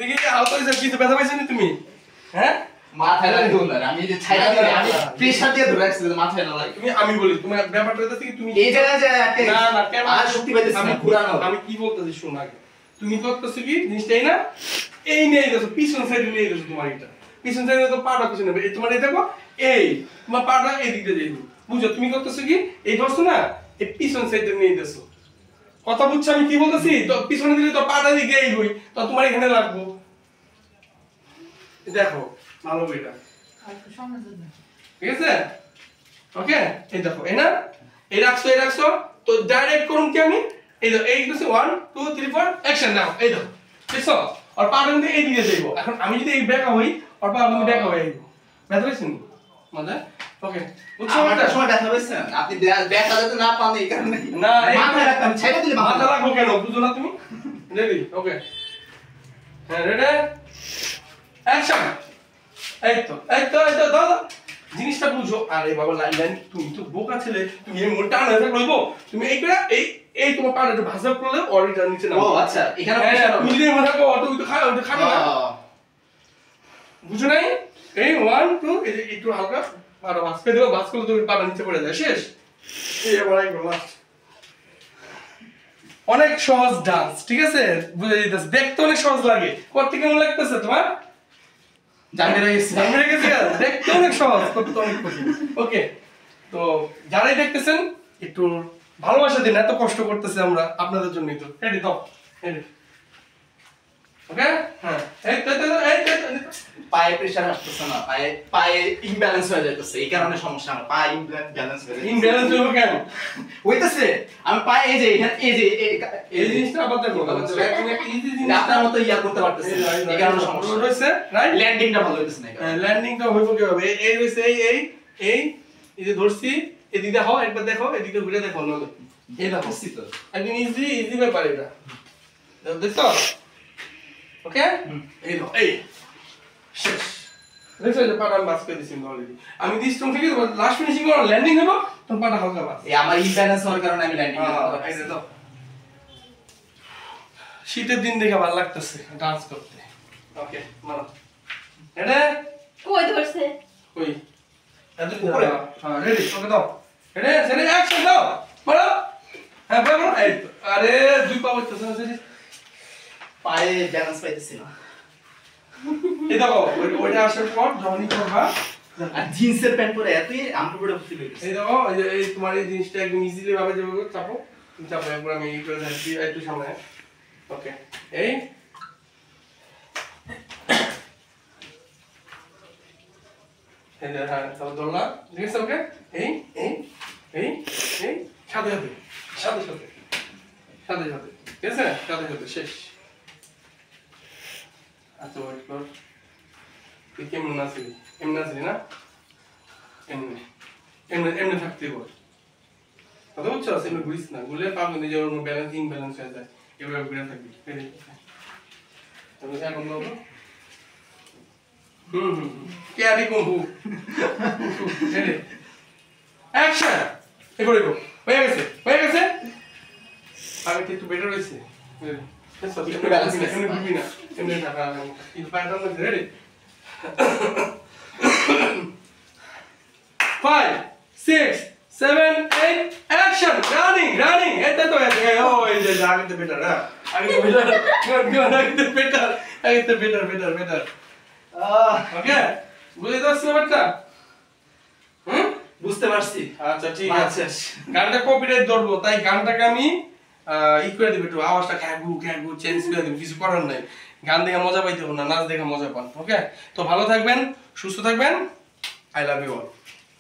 দেখি আহত হইছে কিছু ব্যথা পাইছো নি তুমি হ্যাঁ মাথায় লাগে না আমি যে ছাইরা দিই আমি প্রেসার দিয়ে ধরে রাখছি মাথায় না লাগে তুমি আমি বলি তোমার ব্যাপারটা হইতাছে কি তুমি এই জায়গায় যায় না না কেন আর শক্তি পাইতেছ না ঘুরানো আমি কি বলতেছি শোন আগে তুমি করতেছো কি জিনিসটাই না এই নিয়ে যাচ্ছ পিছন সাইডে নিয়ে যাচ্ছ তোমার এটা পিছন সাইডে তো পাটা পিছনে এই তোমার এই দেখো এই তোমার পাটা এই দিকে যাইব বুঝছো তুমি করতেছো কি এই ধরছো না এই পিছন সাইডে নিয়ে যাচ্ছ কথা বুঝছো আমি কি বলতেছি তো পিছনে দিলে তো পাটা দিকে এই হই তো তোমার এখানে লাগবো দেখো ভালো বইটা ঠিক আছে ওকে এই দেখো এই না এই রাখছো তো ডাইরেক্ট করুন কি আমি এই দেখো এই কিছু 1 2 3 4 অ্যাকশন নাও এই দেখো দেখছো আর পাটা দিয়ে এই দিকে যাইবো এখন আমি যদি এই ব্যাক হই আর পাটা আমি ব্যাক হই ব্যথা পাইছেন মজা ওকে বুঝছো আমারটা সময় ব্যথা পাইছেন আপনি ব্যথা যাতে না পান এই কারণে না মাথায় রাখতাম ছাইরা দিলে মাথা লাগবো কেন বুঝো না তুমি রেডি ওকে হ্যাঁ রেডি অ্যাকশন এই তো দাদা জিনিসটা বুঝো আরে বাবা লাইন তুমি তো বোকা ছেলে তুমি এই মোটা না থাক লইবো তুমি এই করে এই তোমার পাটা একটু ভাঁজা করলে অরিটা নিচে নাও ও আচ্ছা এখানে তুমি যদি মনে থাকো অটো তো খাবে না বুঝো নাই এই 1 2 এই যে একটু হালকা আর ভাঁজকে দিও ভাঁজ করলে তুমি পাটা নিচে পড়ে যায় শেষ এই এবার একবার লাস্ট অনেক সহজ ডান্স ঠিক আছে বুঝে যেতেছে দেখতে অনেক সহজ লাগে করতে কেমন লাগতেছে তোমার জানতে গেছি দেখতে অনেক সহজ করতে অনেক কঠিন ওকে তো যারাই দেখতেছেন একটু ভালোবাসা দিন এত কষ্ট করতেছে আমরা আপনাদের জন্যই তো রেডি দাও রেডি ওকে হ্যাঁ পায়ে প্রেসার আসতেছে না পায়ে ইমব্যালেন্স হয়ে যাইতেছে এই কারণে সমস্যা আমার পায়ে ইমব্যালেন্স হয়ে যাচ্ছে ইমব্যালেন্স হবে কেন হইতাছে আমি পায়ে এই যে এখানে এই জিনিসটা আবার দেখো তুমি একটা ইজি জিনিস আপনার মতো ইয়া করতে পারতেছে এই কারণে সমস্যা হইছে রাইট ল্যান্ডিংটা ভালো হইতেছে না ল্যান্ডিংটা হইব কিভাবে এই হইছে এই যে ধরছি এদিকে হও একবার দেখো এদিকে ঘুরে দেখো নলে এই দেখো তো একদম ইজি ব্যাপার এটা দেখছো ওকে এই দেখো এই শেষ দেখছো যে পাটা বাস করে দিছি অলরেডি আমি দিস তুমি থেকে লাস্ট ফিনিশিং করো ল্যান্ডিং হবে তোমার পাটা হালকা বাস এই আমার ইমব্যালেন্স হওয়ার কারণে আমি ল্যান্ডিং এই যে দাও শীতের দিন দেখে ভালো লাগতেছে ডান্স করতে ওকে মারো এটা কই ধরছে কই এত উপরে হ্যাঁ রেডি ওকে দাও রেডি সেরে অ্যাকশন দাও মারো হ্যাঁ বলো এই আরে দুই পা হইতেছে না সেটি পায়ে ব্যালেন্স পাইতেছি না এই দেখো ওইটা আসার পর যখনই করবা আর জিন্সের প্যান্ট পরে এতই আমার উপরে ফিল হইছে এই দেখো এই তোমার এই জিনিসটা একদম ইজিলি ভাবে যেভাবে চাপো চাপো একবার আমি এই করে দিচ্ছি একটু সামনে ওকে এই এই যে হ্যাঁ তাহলে ধরলাম ঠিক আছে ওকে এই এই এই এই সাথে সাথে সাথে সাথে সাথে ঠিক আছে সাথে সাথে শেষ আচ্ছা ওয়েট কর তুই কেমন আছিলি এমনি আছিলি না এমনি এমনি এমনি থাকতে বল কথা বুঝছো এমনি ঘুরিস না ঘুরলে পাবো নিজে ওর ব্যালেন্সিং ব্যালেন্স হয়ে যায় এভাবে ঘুরে থাকবি তাহলে এখন বলবো ক্যারি কম্বু অ্যাকশন এবার এগো হয়ে গেছে আগে কি একটু বেটার হয়েছে একটু ব্যালেন্স এমনি ঘুরবি না এমনি থাকা কিন্তু প্যাটার্ন হচ্ছে রেডি 5 6 7 8 অ্যাকশন রানিং এটা তো ও এই যে আগে তো বেটার না আগে তো বেটার আগে তো বেটার ওকে বুঝতে পারছ ব্যাপারটা বুঝতে পারছি আচ্ছা ঠিক আছে গানটা কপিরাইট ধরবো তাই গানটাকে আমি ই করে দিব একটু আওয়াজটা ঘ্যাগু চেঞ্জ করে দিব কিছু করার নাই গান দেখে মজা পাইতে হবে না নাচ দেখে মজা পান ওকে তো ভালো থাকবেন সুস্থ থাকবেন আই লাভ ইউ অল